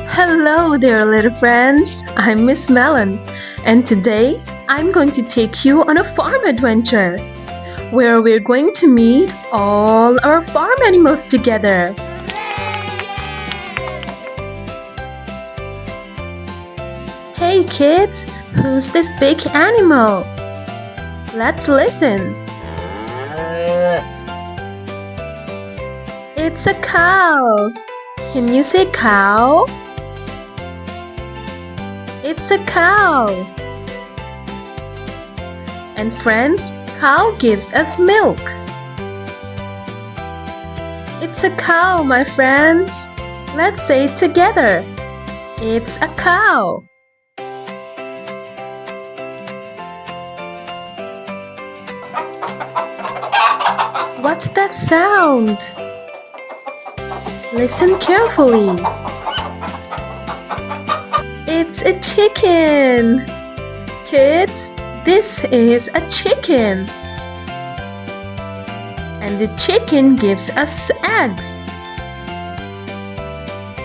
Hello there, little friends. I'm Miss Melon, and today I'm going to take you on a farm adventure where we're going to meet all our farm animals together. Hey kids, who's this big animal? Let's listen. It's a cow. Can you say cow? It's a cow. And friends, cow gives us milk. It's a cow, my friends. Let's say it together. It's a cow. What's that sound? Listen carefully. It's a chicken. Kids, this is a chicken. And the chicken gives us eggs.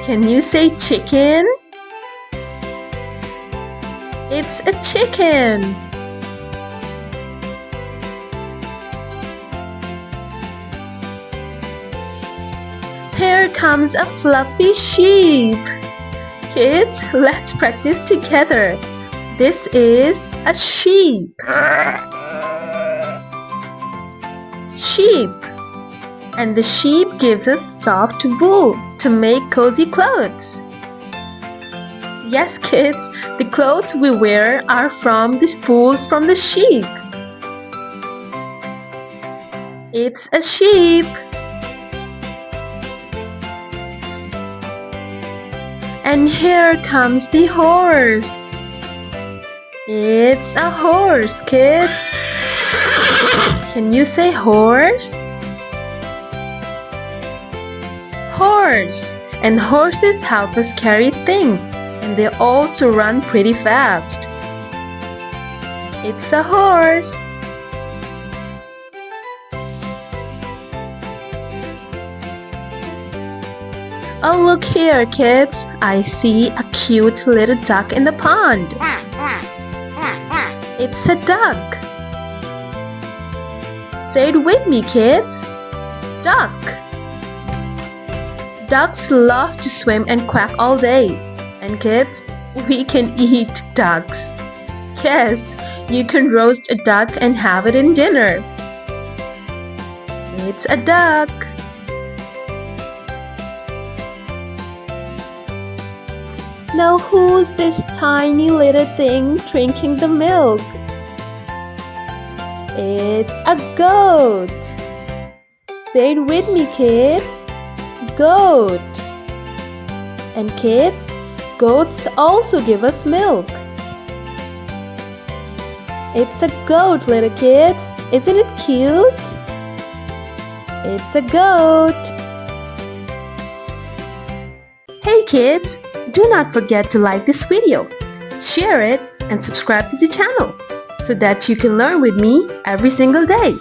Can you say chicken? It's a chicken. Here comes a fluffy sheep. Kids, let's practice together. This is a sheep. Sheep. And the sheep gives us soft wool to make cozy clothes. Yes, kids, the clothes we wear are from the wool from the sheep. It's a sheep. And here comes the horse. It's a horse, kids. Can you say horse? Horse. And horses help us carry things, and they also run pretty fast. It's a horse. Oh, look here, kids. I see a cute little duck in the pond. It's a duck. Say it with me, kids. Duck. Ducks love to swim and quack all day. And kids, we can eat ducks. Yes, you can roast a duck and have it in dinner. It's a duck. Now who's this tiny little thing drinking the milk? It's a goat. Say it with me, kids. Goat. And kids, goats also give us milk. It's a goat, little kids. Isn't it cute? It's a goat. Hey kids, do not forget to like this video, share it, and subscribe to the channel so that you can learn with me every single day.